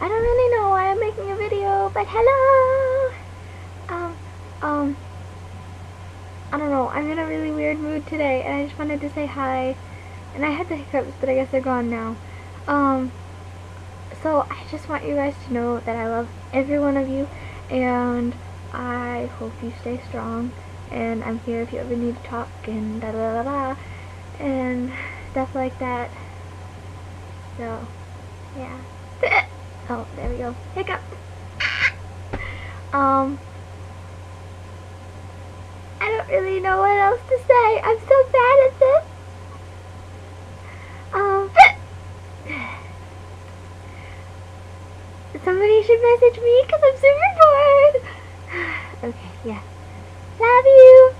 I don't really know why I'm making a video, but hello! I don't know, I'm in a really weird mood today, and I just wanted to say hi. And I had the hiccups, but I guess they're gone now. So I just want you guys to know that I love every one of you, and I hope you stay strong, and I'm here if you ever need to talk, and da da da da, and stuff like that. So, yeah. Oh, there we go. Hiccups! I don't really know what else to say. I'm so bad at this. Somebody should message me because I'm super bored. Okay, yeah. Love you.